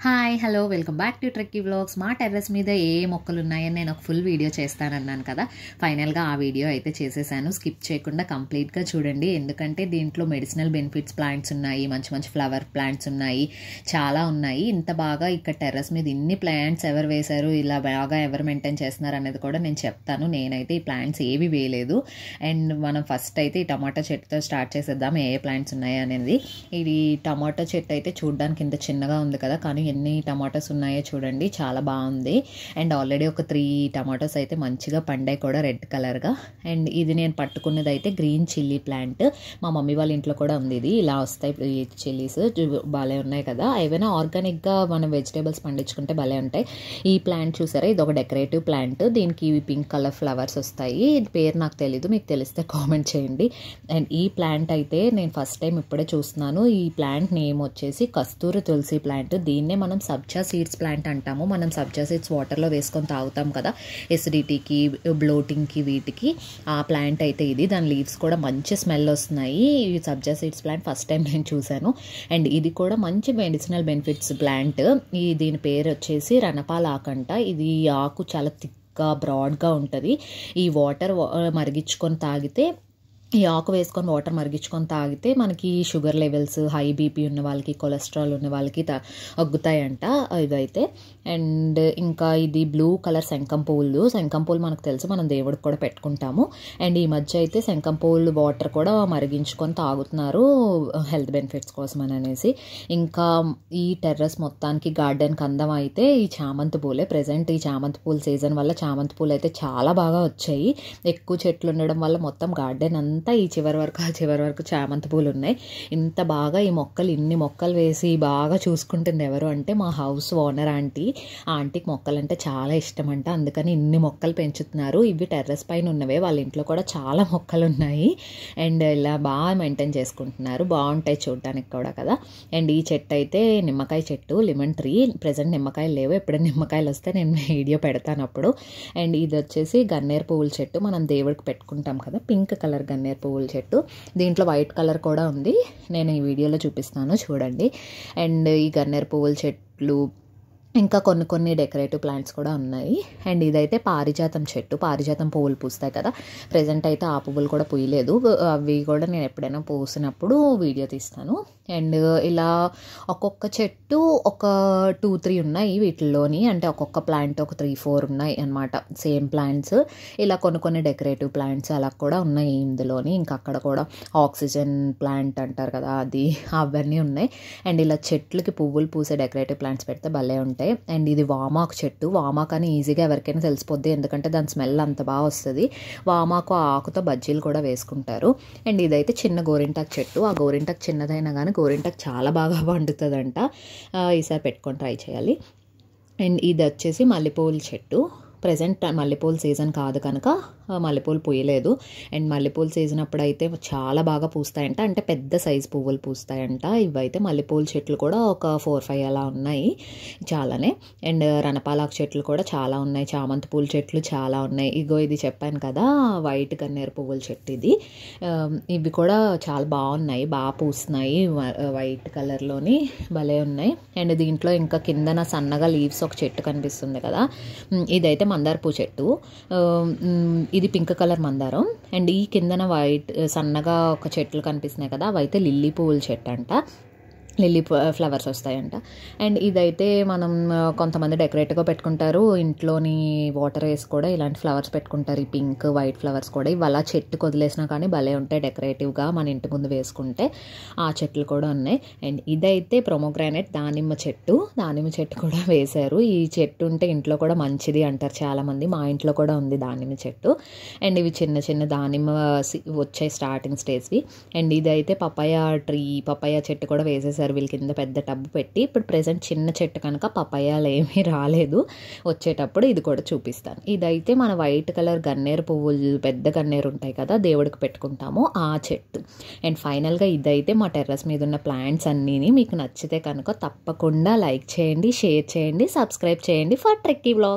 Hi hello welcome back to Trekkie vlogs. మా terrace మీద ఏ మొక్కలు ఉన్నాయని నేను ఒక ఫుల్ వీడియో చేస్తానన్నాను కదా. ఫైనల్గా ఆ వీడియో అయితే చేసేసాను. స్కిప్ చేయకుండా కంప్లీట్గా చూడండి, ఎందుకంటే దీంట్లో మెడిసినల్ బెనిఫిట్స్ ప్లాంట్స్ ఉన్నాయి, మంచి మంచి ఫ్లవర్ ప్లాంట్స్ ఉన్నాయి, చాలా ఉన్నాయి. ఇంత బాగా ఇక్కడ టెర్రస్ మీద ఇన్ని ప్లాంట్స్ ఎవరు వేశారు, ఇలా బాగా ఎవరు మెయింటైన్ చేస్తున్నారు అనేది కూడా నేను చెప్తాను. నేనైతే ఈ ప్లాంట్స్ ఏవి వేయలేదు. అండ్ మనం ఫస్ట్ అయితే ఈ టమాటా చెట్టుతో స్టార్ట్ చేసేద్దాం, ఏ ప్లాంట్స్ ఉన్నాయి అనేది. ఇది టమాటా చెట్టు అయితే చూడడానికి ఇంత చిన్నగా ఉంది కదా, కానీ ఎన్ని టమాటోస్ ఉన్నాయో చూడండి, చాలా బాగుంది. అండ్ ఆల్రెడీ ఒక 3 టమాటోస్ అయితే మంచిగా పండాయి కూడా, రెడ్ కలర్గా. అండ్ ఇది నేను పట్టుకున్నది అయితే గ్రీన్ చిల్లీ ప్లాంట్. మా మమ్మీ వాళ్ళ ఇంట్లో కూడా ఉంది. ఇది ఇలా వస్తాయి ఈ చిల్లీస్, భలే ఉన్నాయి కదా. ఏవైనా ఆర్గానిక్గా మనం వెజిటేబుల్స్ పండించుకుంటే భలే ఉంటాయి. ఈ ప్లాంట్ చూసారా, ఇది ఒక డెకరేటివ్ ప్లాంట్. దీనికి పింక్ కలర్ ఫ్లవర్స్ వస్తాయి. ఇది పేరు నాకు తెలీదు, మీకు తెలిస్తే కామెంట్ చేయండి. అండ్ ఈ ప్లాంట్ అయితే నేను ఫస్ట్ టైం ఇప్పుడే చూస్తున్నాను. ఈ ప్లాంట్ నేమ్ వచ్చేసి కస్తూరి తులసి ప్లాంట్. దీన్నే మనం సబ్జా సీడ్స్ ప్లాంట్ అంటాము. మనం సబ్జా సీడ్స్ వాటర్లో వేసుకొని తాగుతాం కదా, ఎసిడిటీకి, బ్లోటింగ్కి, వీటికి. ఆ ప్లాంట్ అయితే ఇది. దాని లీవ్స్ కూడా మంచి స్మెల్ వస్తున్నాయి. ఈ సబ్జా సీడ్స్ ప్లాంట్ ఫస్ట్ టైం నేను చూశాను. అండ్ ఇది కూడా మంచి మెడిసినల్ బెనిఫిట్స్ ప్లాంట్. దీని పేరు వచ్చేసి రణపాల ఆకు అంట. ఇది ఆకు చాలా థిక్గా బ్రాడ్గా ఉంటుంది. ఈ వాటర్ మరిగించుకొని తాగితే, ఈ ఆకు వేసుకొని వాటర్ మరిగించుకొని తాగితే మనకి షుగర్ లెవెల్స్, హై బీపీ ఉన్న వాళ్ళకి, కొలెస్ట్రాల్ ఉన్న వాళ్ళకి తగ్గుతాయంట ఇవైతే. అండ్ ఇంకా ఇది బ్లూ కలర్ శంఖం పూలు. శంఖం పూలు మనకు తెలుసు, మనం దేవుడికి కూడా పెట్టుకుంటాము. అండ్ ఈ మధ్య అయితే శంఖం పూలు వాటర్ కూడా మరిగించుకొని తాగుతున్నారు హెల్త్ బెనిఫిట్స్ కోసం అని అనేసి. ఇంకా ఈ టెర్రస్ మొత్తానికి గార్డెన్కి అందం అయితే ఈ చామంతి పూలే. ప్రజెంట్ ఈ చామంతి పూల సీజన్ వల్ల చామంతి పూలు అయితే చాలా బాగా వచ్చాయి. ఎక్కువ చెట్లు ఉండడం వల్ల మొత్తం గార్డెన్ అంతా ఈ చివరి వరకు ఆ చివరి వరకు చామంతి పూలు ఉన్నాయి. ఇంత బాగా ఈ మొక్కలు, ఇన్ని మొక్కలు వేసి బాగా చూసుకుంటుంది ఎవరు అంటే మా హౌస్ ఓనర్ ఆంటీ. ఆ ఆంటీకి మొక్కలు అంటే చాలా ఇష్టం అంట, అందుకని ఇన్ని మొక్కలు పెంచుతున్నారు. ఇవి టెర్రస్ పైన ఉన్నవే, వాళ్ళ ఇంట్లో కూడా చాలా మొక్కలు ఉన్నాయి. అండ్ ఇలా బాగా మెయింటైన్ చేసుకుంటున్నారు, బాగుంటాయి చూడడానికి కూడా కదా. అండ్ ఈ చెట్టు అయితే నిమ్మకాయ చెట్టు, లెమన్ ట్రీ. ప్రజెంట్ నిమ్మకాయలు లేవు, ఎప్పుడైనా నిమ్మకాయలు వస్తే నేను వీడియో పెడతాను అప్పుడు. అండ్ ఇది వచ్చేసి గన్నేరు పువ్వుల చెట్టు, మనం దేవుడికి పెట్టుకుంటాం కదా, పింక్ కలర్ గన్నేరు పువ్వుల చెట్టు. దీంట్లో వైట్ కలర్ కూడా ఉంది, నేను ఈ వీడియోలో చూపిస్తాను చూడండి. అండ్ ఈ గన్నేరు పువ్వుల చెట్లు, ఇంకా కొన్ని డెకరేటివ్ ప్లాంట్స్ కూడా ఉన్నాయి. అండ్ ఇదైతే పారిజాతం చెట్టు. పారిజాతం పువ్వులు పూస్తాయి కదా, ప్రజెంట్ అయితే ఆ పువ్వులు కూడా పూయలేదు. అవి కూడా నేను ఎప్పుడైనా పూసినప్పుడు వీడియో తీస్తాను. అండ్ ఇలా ఒక్కొక్క చెట్టు ఒక 2-3 ఉన్నాయి వీటిల్లోని, అంటే ఒక్కొక్క ప్లాంట్ ఒక 3-4 ఉన్నాయి అన్నమాట, సేమ్ ప్లాంట్స్. ఇలా కొన్ని డెకరేటివ్ ప్లాంట్స్ అలా కూడా ఉన్నాయి ఇందులోని. ఇంకా అక్కడ కూడా ఆక్సిజన్ ప్లాంట్ అంటారు కదా, అది, అవన్నీ ఉన్నాయి. అండ్ ఇలా చెట్లకి పువ్వులు పూసే డెకరేటివ్ ప్లాంట్స్ పెడితే భలే ఉంటాయి. అండ్ ఇది వామాకు చెట్టు. వామాకు అని ఈజీగా ఎవరికైనా తెలిసిపోద్ది, ఎందుకంటే దాని స్మెల్ అంత బాగా వస్తుంది. వామాకు ఆకుతో బజ్జీలు కూడా వేసుకుంటారు. అండ్ ఇదైతే చిన్న గోరింటాకు చెట్టు. ఆ గోరింటాకు చిన్నదైనా కానీ గోరింటాకు చాలా బాగా పండుతుందంట. ఈసారి పెట్టుకొని ట్రై చేయాలి. అండ్ ఇది వచ్చేసి మల్లెపూల చెట్టు. ప్రజెంట్ మల్లెపూల సీజన్ కాదు కనుక మల్లెపూలు పూయలేదు. అండ్ మల్లెపూల సీజన్ అప్పుడైతే చాలా బాగా పూస్తాయంట, అంటే పెద్ద సైజు పువ్వులు పూస్తాయంట. ఇవైతే మల్లెపూల చెట్లు కూడా ఒక 4-5 అలా ఉన్నాయి, చాలానే. అండ్ రణపాలాకు చెట్లు కూడా చాలా ఉన్నాయి, చామంతి పూల చెట్లు చాలా ఉన్నాయి. ఇగో ఇది చెప్పాను కదా, వైట్ గన్నేరు పువ్వుల చెట్టు ఇది. ఇవి కూడా చాలా బాగున్నాయి, బాగా పూస్తున్నాయి, వైట్ కలర్లోని భలే ఉన్నాయి. అండ్ దీంట్లో ఇంకా కిందన సన్నగా లీవ్స్ ఒక చెట్టు కనిపిస్తుంది కదా, ఇదైతే మందార పూ చెట్టు. ఇది పింక్ కలర్ మందారం. అండ్ ఈ కిందన వైట్ సన్నగా ఒక చెట్లు కనిపిస్తున్నాయి కదా, అవైతే లిల్లీ పువ్వుల చెట్టు అంట, లిల్లీ ఫ్లవర్స్ వస్తాయంట. అండ్ ఇదైతే మనం కొంతమంది డెకరేట్గా పెట్టుకుంటారు, ఇంట్లోని వాటర్ వేసి కూడా ఇలాంటి ఫ్లవర్స్ పెట్టుకుంటారు, ఈ పింక్ వైట్ ఫ్లవర్స్ కూడా. ఇవి అలా చెట్టుకు వదిలేసినా కానీ భలే ఉంటాయి డెకరేటివ్గా, మన ఇంటి ముందు వేసుకుంటే. ఆ చెట్లు కూడా ఉన్నాయి. అండ్ ఇదైతే ప్రొమోగ్రానైట్ దానిమ్మ చెట్టు. దానిమ్మ చెట్టు కూడా వేశారు. ఈ చెట్టు ఉంటే ఇంట్లో కూడా మంచిది అంటారు చాలామంది, మా ఇంట్లో కూడా ఉంది దానిమ్మ చెట్టు. అండ్ ఇవి చిన్న దానిమ్మ వచ్చాయి స్టార్టింగ్ స్టేజ్వి. అండ్ ఇదైతే పపాయ ట్రీ, పపాయ చెట్టు కూడా వేసేసారు వీళ్ళ కింద పెద్ద టబ్బు పెట్టి. ఇప్పుడు ప్రెసెంట్ చిన్న చెట్టు కనుక పపాయాలు ఏమీ రాలేదు, వచ్చేటప్పుడు ఇది కూడా చూపిస్తాను. ఇదైతే మన వైట్ కలర్ గన్నేరు పువ్వులు, పెద్ద గన్నేరు ఉంటాయి కదా, దేవుడికి పెట్టుకుంటాము, ఆ చెట్టు. అండ్ ఫైనల్గా ఇదైతే మా టెర్రస్ మీద ఉన్న ప్లాంట్స్ అన్నీని. మీకు నచ్చితే కనుక తప్పకుండా లైక్ చేయండి, షేర్ చేయండి, సబ్స్క్రైబ్ చేయండి ఫర్ ట్రెక్కీ వ్లాగ్స్.